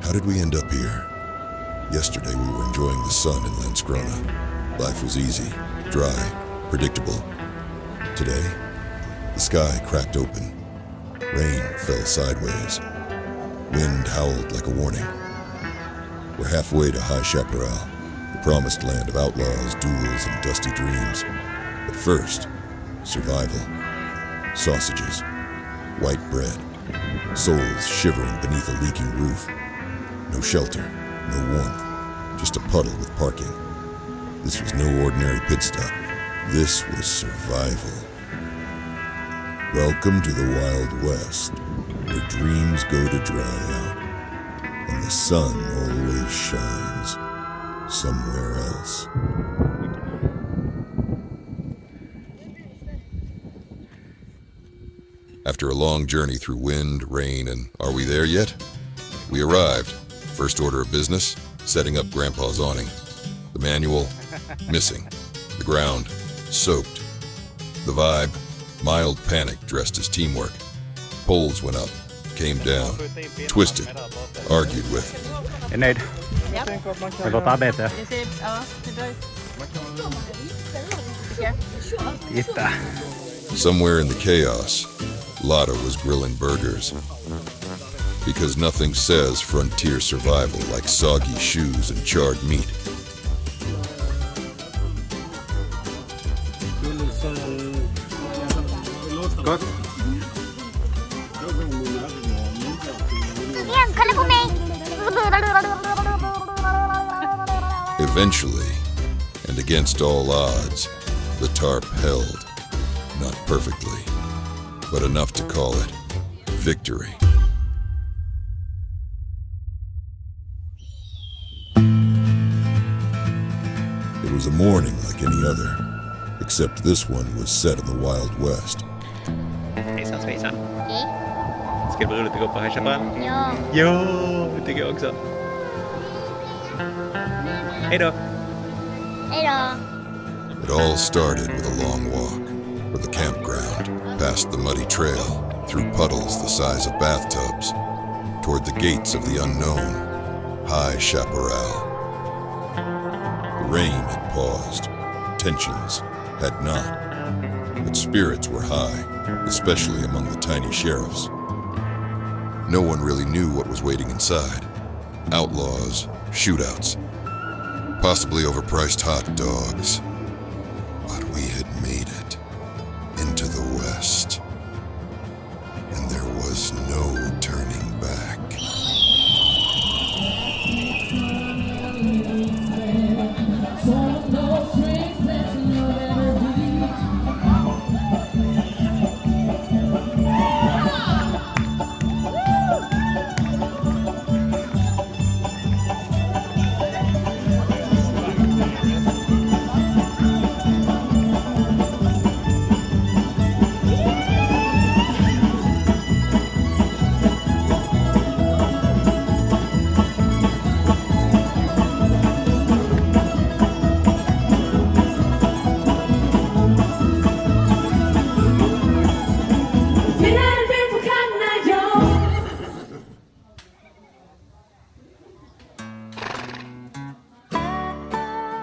How did we end up here? Yesterday we were enjoying the sun in Landskrona. Life was easy, dry, predictable. Today, the sky cracked open. Rain fell sideways. Wind howled like a warning. We're halfway to High Chaparral, the promised land of outlaws, duels, and dusty dreams. But first, survival. Sausages, white bread, souls shivering beneath a leaking roof. No shelter, no warmth, just a puddle with parking. This was no ordinary pit stop. This was survival. Welcome to the Wild West, where dreams go to dry out, and the sun always shines somewhere else. After a long journey through wind, rain, and are we there yet? We arrived. First order of business, setting up Grandpa's awning. The manual, missing. The ground, soaked. The vibe, mild panic dressed as teamwork. Poles went up, came down, twisted, argued with. Är nöjd? Med vårt arbete? Titta. Somewhere in the chaos, Lotta was grilling burgers. Because nothing says frontier survival like soggy shoes and charred meat. Gott. Eventually, and against all odds, the tarp held. Not perfectly, but enough to call it victory. It was a morning like any other, except this one was set in the Wild West. Hejsan svejsan. Hej. Ska det bli roligt att gå på High Chaparral? Ja. Jo, det tycker jag också. Hej då. Hej då. It all started with a long walk from the campground, past the muddy trail, through puddles the size of bathtubs, toward the gates of the unknown, High Chaparral. The rain had paused, tensions had not, but spirits were high, especially among the tiny sheriffs. No one really knew what was waiting inside. Outlaws, shootouts, possibly overpriced hot dogs. But we had made it into the West, and there was no turning back.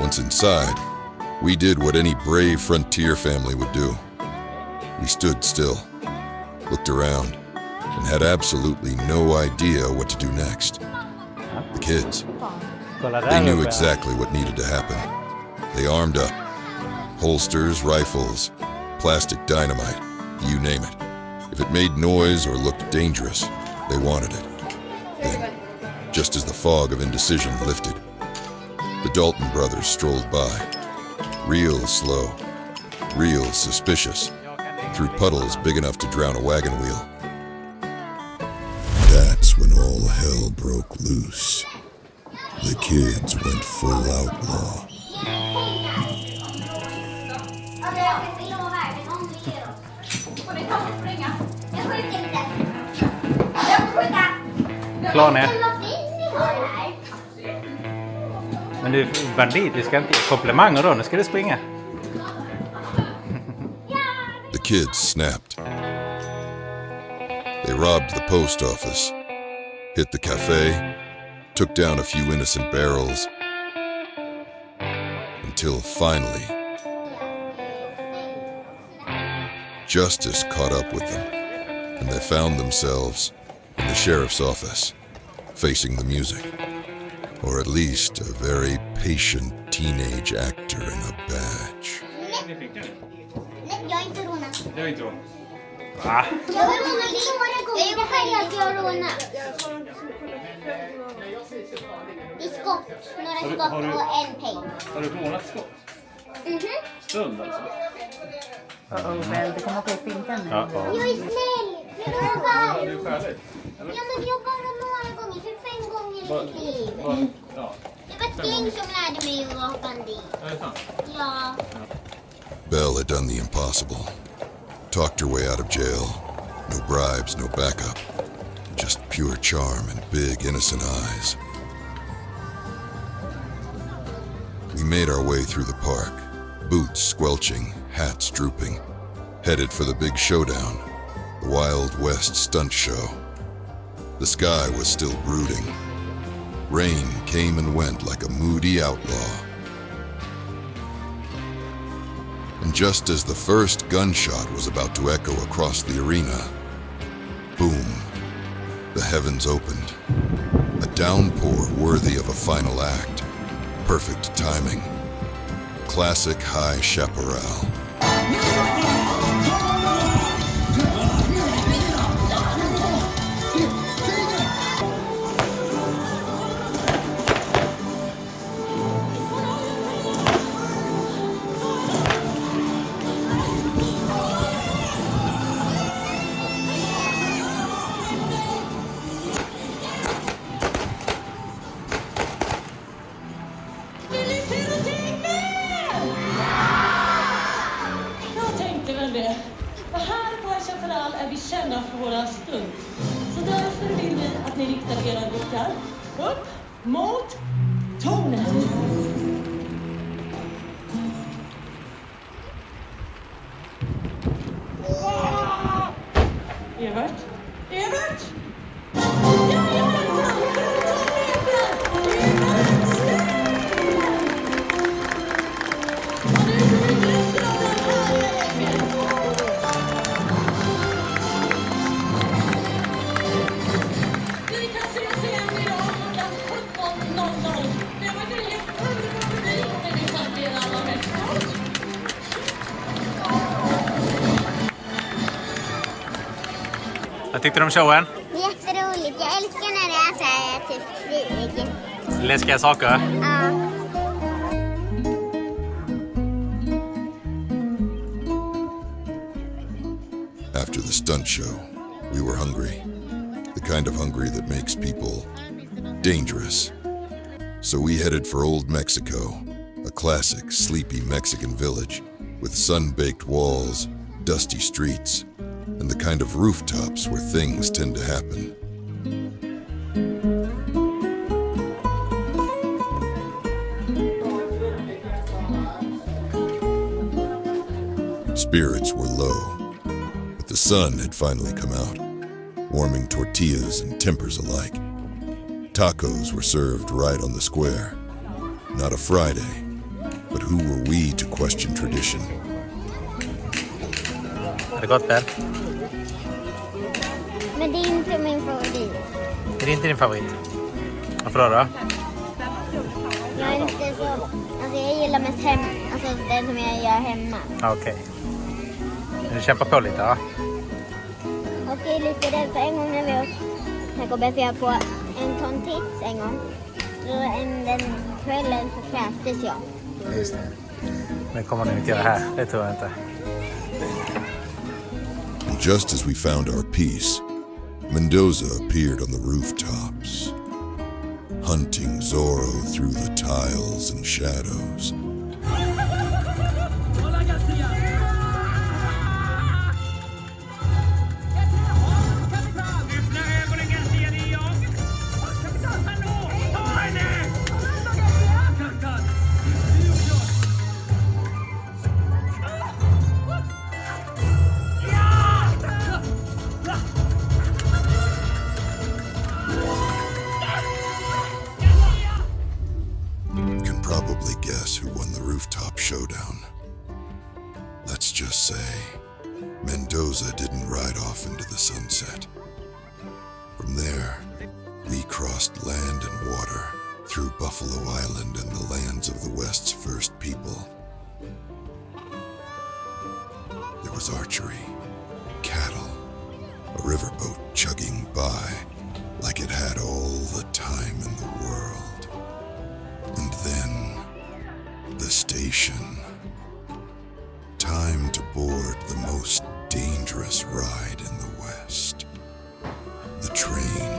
Once inside, we did what any brave frontier family would do. We stood still, looked around, and had absolutely no idea what to do next. The kids, they knew exactly what needed to happen. They armed up. Holsters, rifles, plastic dynamite, you name it. If it made noise or looked dangerous, they wanted it. Then, just as the fog of indecision lifted, the Dalton brothers strolled by, real slow, real suspicious, through puddles big enough to drown a wagon wheel. That's when all hell broke loose. The kids went full outlaw. Klar ner. Men du, bandit, vi ska inte ge komplimanger då. Nu ska du springa. The kids snapped. They robbed the post office, hit the cafe, took down a few innocent barrels, until finally, justice caught up with them, and they found themselves in the sheriff's office, facing the music, or at least a very patient teenage actor in a badge. Jag är inte rånad. Det var inte rånad. Va? Jag är själv att jag rånad. I skott, några skott och en peng. Har du rånat skott? Stund alltså? Väl, det kommer på finkan nu. Ja. Jag är snäll. Jag lovar. Du är skärligt. Ja, men jag bara några gånger, för 5 gånger i mitt liv. Ja. Det var ett gäng som lärde mig att vara bandit. Är det sant? Ja. Belle had done the impossible. Talked her way out of jail. No bribes, no backup. Just pure charm and big, innocent eyes. We made our way through the park, boots squelching, hats drooping, headed for the big showdown, the Wild West stunt show. The sky was still brooding. Rain came and went like a moody outlaw. And just as the first gunshot was about to echo across the arena, boom, the heavens opened. A downpour worthy of a final act. Perfect timing. Classic High Chaparral. För här på High Chaparral är vi kända för våra stunt. Så därför vill vi att ni riktar era blickar upp mot tornet. Evert? Evert? Vad tyckte du om showen? Jätteroligt. Jag älskar när det är så här typ krig. Läskiga saker? Ja. After the stunt show, we were hungry. The kind of hungry that makes people dangerous. So we headed for Old Mexico, a classic, sleepy Mexican village with sun-baked walls, dusty streets, and the kind of rooftops where things tend to happen. Spirits were low, but the sun had finally come out, warming tortillas and tempers alike. Tacos were served right on the square. Not a Friday, but who were we to question tradition? Har det gått, Bell? Men det är inte min favorit. Är det inte din favorit? Varför då? Jag är inte så... Alltså jag gillar mest den som jag gör hemma. Okej. Du kämpar på lite, va? Och lite rädd för en gång när vi åkte jag på en ton tips en gång. Den kvällen så kräftes jag. Just det. Men kommer ni inte göra här? Det tror jag inte. And just as we found our peace, Mendoza appeared on the rooftops, hunting Zorro through the tiles and shadows. say, Mendoza didn't ride off into the sunset. From there, we crossed land and water through Buffalo Island and the lands of the West's first people. There was archery, cattle, a riverboat chugging by like it had all the time in the world. And then, the station. Time to board the most dangerous ride in the West. The train.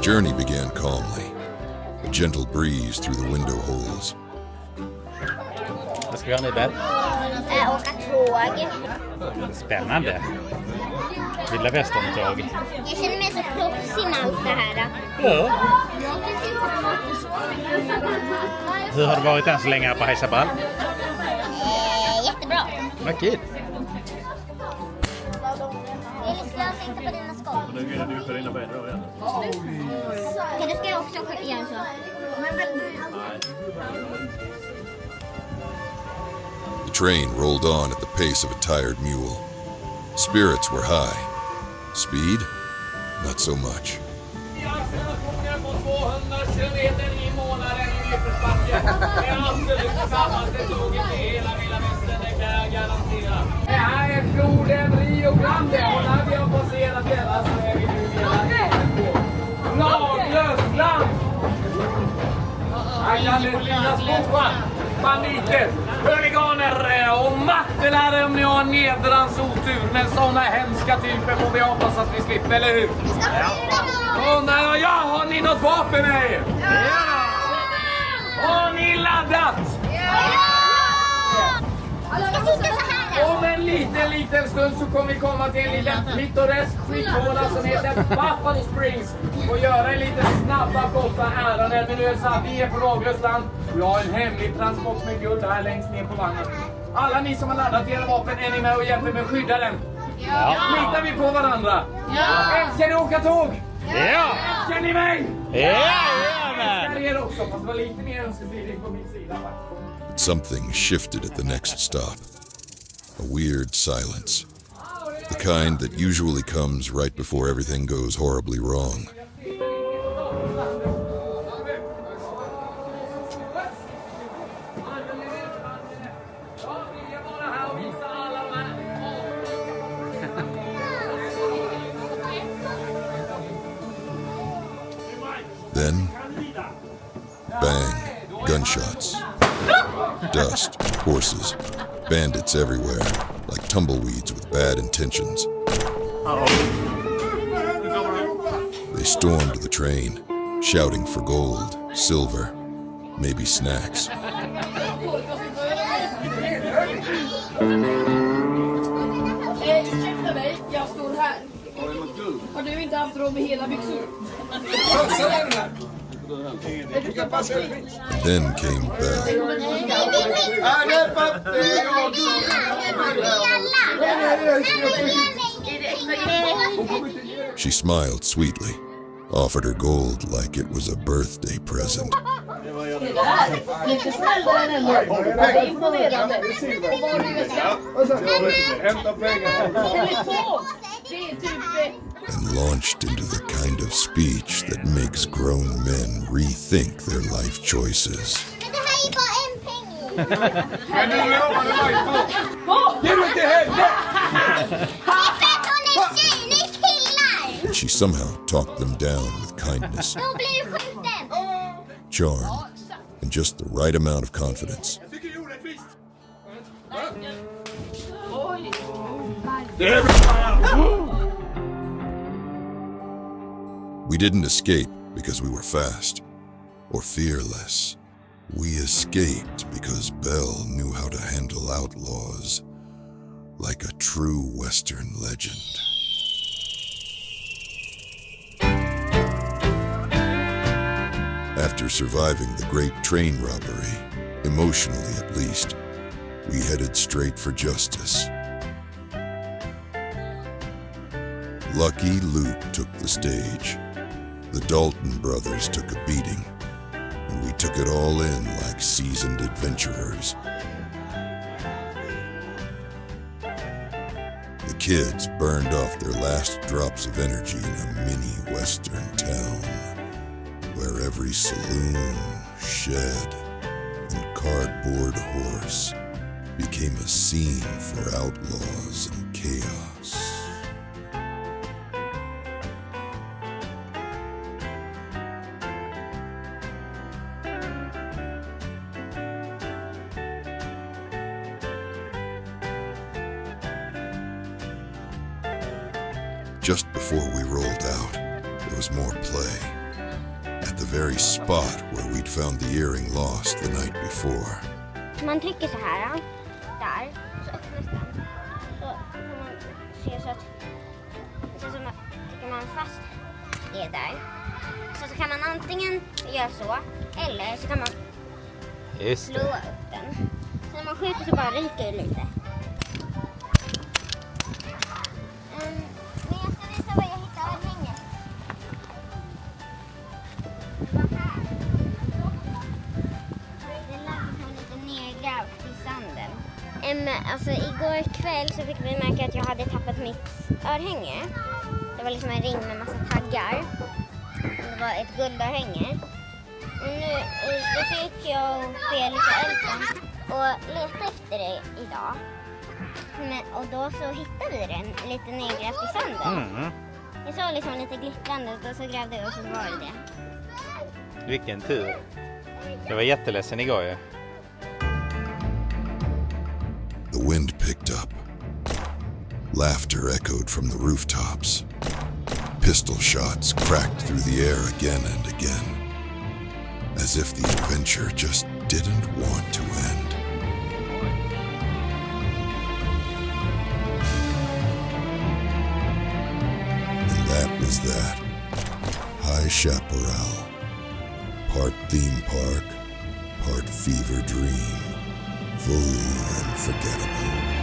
Journey began calmly, a gentle breeze through the window holes. Vad ska vi göra nu, Bell? Åka tåg. Spännande. Vilda västern-tåg. Jag känner mig så proffsig med allt det här. Ja. Hur har det varit än så länge här på High Chaparral? Jättebra. Vad kul. Slösa inte på dina skor. Okej, då ska jag också göra så. The train rolled on at the pace of a tired mule. Spirits were high. Speed? Not so much. Det här är floden Rio Grande och när vi har passerat hela så är vi nu på laglöst land. Här kan det finnas bovar, banditer, huliganer och mattelare om ni har nedrans otur. Men sådana hemska typer får vi hoppas att vi slipper, eller hur? Ja, har ni något vapen med er? Ja! Har ni laddat? Om en liten stund så kommer vi komma till en liten pittoresk skithåla som heter Buffalo Springs och göra en liten snabba korta ärenden. Men nu är det så här, vi är på Laglösland och jag har en hemlig transport med guld här längst ner på vagnen. Alla ni som har laddat era vapen, är ni med och hjälper mig att skydda den? Ja. Litar vi på varandra? Ja. Älskar ni åka tåg? Ja. Älskar ni mig? Ja. Älskar er också, fast det var lite mer ömsesidigt på min sida faktiskt. But something shifted at the next stop. A weird silence. The kind that usually comes right before everything goes horribly wrong. Then, bang, gunshots. Dust, horses, bandits everywhere, like tumbleweeds with bad intentions. They stormed the train, shouting for gold, silver, maybe snacks. Ursäkta mig, jag står här. Har du inte haft råd med hela byxor? Then came Belle. She smiled sweetly, offered her gold like it was a birthday present. Lite snällare än ändå. Det är imponerande. Och vad har du i väskan? Telefon! Det är typ... And launched into the kind of speech that makes grown men rethink their life choices. Men det här är bara en peng. Men nu lovar det mig på! Ge mig till henne! Det är för att hon är tjej, ni killar! And she somehow talked them down with kindness, Då blir du skjuten. charm, and just the right amount of confidence. We didn't escape because we were fast or fearless. We escaped because Belle knew how to handle outlaws like a true Western legend. After surviving the great train robbery, emotionally at least, we headed straight for justice. Lucky Luke took the stage. The Dalton brothers took a beating, and we took it all in like seasoned adventurers. The kids burned off their last drops of energy in a mini western town, where every saloon, shed, and cardboard horse became a scene for outlaws and chaos. Just before we rolled out, there was more play. At the very spot where we'd found the earring lost the night before. Man trycker så här, där, så öppnas den. Så kan man se så att, så trycker man fast det där. Så kan man antingen göra så, eller så kan man slå upp den. Så när man skjuter så bara ryker det lite. Men jag ska visa vad jag hittar örhänget. Det var här. Det låg lite nedgrävt i sanden. Alltså igår kväll så fick vi märka att jag hade tappat mitt örhänge. Det var liksom en ring med massa taggar. Det var ett guldörhänge. Och nu så fick jag och Felix och Elton och leta efter det idag. Och då så hittade vi den lite nedgrävt i sanden. Jag såg liksom lite glittrande och då så grävde jag och så var det det. Vilken tur. Jag var jätteledsen igår ju. The wind picked up. Laughter echoed from the rooftops. Pistol shots cracked through the air again and again, as if the adventure just didn't want to end. And that was that. High Chaparral. Part theme park, part fever dream. Fully unforgettable.